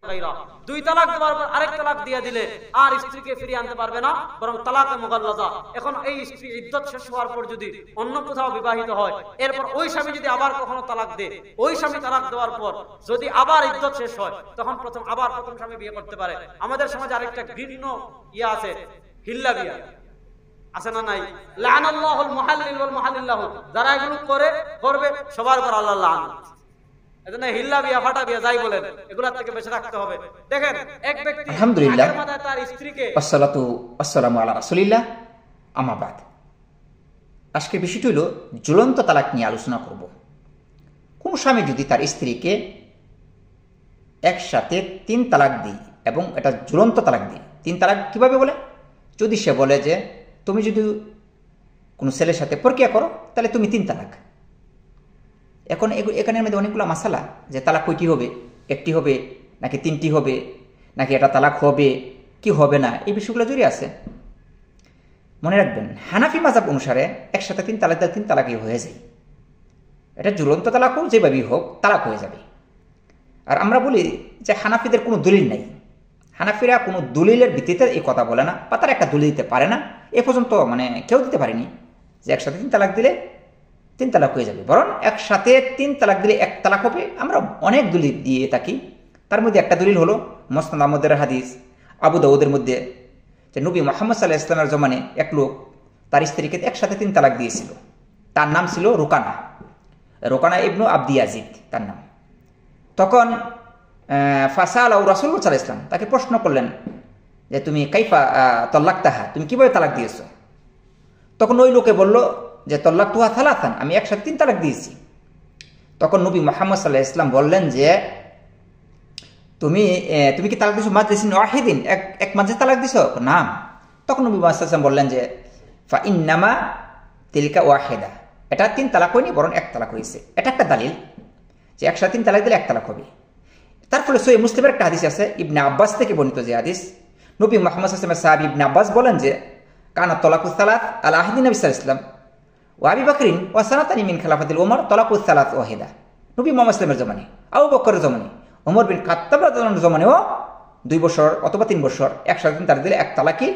গায়রা, দুই তালাক দেওয়ার পর আরেক তালাক দিয়ে দিলে আর স্ত্রীকে ফিরিয়ে আনতে পারবে না, বরং তালাকে মুগাল্লাযা। এখন এই স্ত্রী ইদ্যত শেষ হওয়ার পর যদি অন্য কোথাও বিবাহিত হয়, এরপর ওই স্বামী যদি আবার কখনো তালাক দেয়, ওই স্বামী তালাক দেওয়ার পর যদি আবার ইদ্যত শেষ হয়, তখন প্রথম স্বামী বিয়ে করতে পারে। আমাদের সমাজে আরেকটা ঘৃণ্য ইয়া আছে, হিল্লা বিয়া আছে না নাই? লাআনাল্লাহুল মুহাল্লিল ওয়াল মুহাল্লিল্লাহু, যারা এগুলো করবে সবার উপর আল্লাহর লানত। এজন্য হিল্লা বিয়া, ফাটা বিয়া যাই বলেন, এগুলা থেকে বেঁচে রাখতে হবে। দেখেন, এক ব্যক্তি আলহামদুলিল্লাহ তার স্ত্রীকে আসসালাতু আসসালামু আলা রাসূলিল্লাহ, আম্মা বাদ। আজকে বিষয়টি হলো ঝুলন্ত তালাক নিয়ে আলোচনা করব। কোন স্বামী যদি তার স্ত্রীকে একসাথে 3 তালাক দিই এবং এটা ঝুলন্ত তালাক দিই, 3 তালাক কিভাবে বলে? যদি সে বলে যে তুমি যদি কোনো ছেলের সাথে প্রক্রিয়া করো তাহলে তুমি 3 তালাক। এখন এখানের মধ্যে অনেকগুলো মাসালা, যে তালাক কয়টি হবে, একটি হবে নাকি 3টি হবে, নাকি এটা তালাক হবে কি হবে না, এই বিষয়গুলো জড়িয়ে আছে। মনে রাখবেন, হানাফি মাযহাব অনুসারে একসাথে 3 তালাক দিলে 3 তালাকই হয়ে যায়। এটা ঝুলন্ত তালাক হোক, যেভাবেই হোক তালাক হয়ে যাবে। আর আমরা বলি যে হানাফিদের কোনো দলিল নাই, হানাফিরা কোনো দলিলের ভিত্তিতে এই কথা বলে না, বা তারা একটা দলিল দিতে পারে না, এ পর্যন্ত কেউ দিতে পারেনি যে একসাথে 3 তালাক দিলে 3 তালাক হয়ে যাবে। বরং একসাথে 3 তালাক দিলে 1 তালাক হবে। আমরা অনেক দলিল দিয়ে থাকি, তার মধ্যে একটা দলিল হলো মুসনাদ আহমদের হাদিস, আবু দাউদের মধ্যে, যে নবী মুহাম্মদ সাল্লাল্লাহু আলাইহি ওয়াসাল্লামের জমানে এক লোক তার স্ত্রীকে একসাথে 3 তালাক দিয়েছিল। তার নাম ছিল রোকানা ইবনু আব্দি ইয়াজিদ তার নাম। তখন ফাসালাহু রাসূলুল্লাহ সাল্লাল্লাহু আলাইহি ওয়াসাল্লাম তাকে প্রশ্ন করলেন যে তুমি কাইফা তালাকতাহা, তুমি কিভাবে তালাক দিয়েছো? তখন ওই লোকে বলল যে তালাকতুহা সালাসান, আমি একসাথে 3 তালাক দিয়েছি। তখন নবী মুহাম্মদ সাল্লাল্লাহু আলাইহি ওয়াসাল্লাম বললেন যে তুমি কি তালাক দিছো মাজলিসিন ওয়াহিদিন, এক মাজলিসে তালাক দিছো? না। তখন নবী মুহাম্মদ সাল্লাল্লাহু আলাইহি ওয়াসাল্লাম বললেন যে ফা ইন্নামা তিলকা ওয়াহিদা, এটা 3 তালাক হয়নি, বরং 1 তালাক হয়েছে। এটা একটা দালিল যে একসাথে 3 তালাক দিলে 1 তালাক হবে। তার ফলে সহিহ মুসলিমের একটা হাদিস আছে, ইবনে আব্বাস থেকে বর্ণিত যে হাদিস, নবী মুহাম্মদ সাল্লাল্লাহু আলাইহি ওয়াসাল্লামের সাহাবী ইবনে আব্বাস বলেন যে কানা তালাকুস সালাত আলা আহদি নবী সাল্লাল্লাহু আলাইহি ওয়াসাল্লাম ওয়া আবি বকরিন ওয়া সানাতানি মিন খিলাফাতিল উমর তালাকুস সালাত ওয়াহিদা। নবী মুহাম্মদ সাল্লাল্লাহু আলাইহি ওয়াসাল্লামের জমানে, আবু বকরের জমানে, ওমর বিন খাত্তাব রাদিয়াল্লাহু আনহুর জমানেও 2 বছর অথবা 3 বছর একসাথে 3 তালাক দিলে 1 তালাকই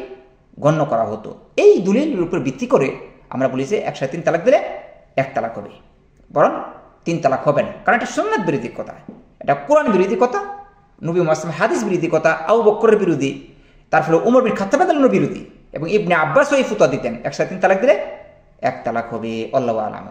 গণ্য করা হতো। এই দলিলের উপর ভিত্তি করে আমরা বলি যে একসাথে 3 তালাক দিলে 1 তালাক হবে, বরং 3 তালাক হবে না। কারণ এটা সুন্নাত বিরোধী কথা, এটা কোরআন বিরোধী কথা, নবী মুহাম্মদ সাল্লাল্লাহু আলাইহি ওয়াসাল্লাম হাদিস বিরোধী কথা, আবু বকরের বিরোধী, তার ফলে উমর বিন খাত্তাব রাদিয়াল্লাহু আনহুর বিরোধী, এবং ইবনে আব্বাস ওই ফতোয়া দিতেন একসাথে 3 তালাক দিলে 1 তালাক হবে। আল্লাহু আ'লাম।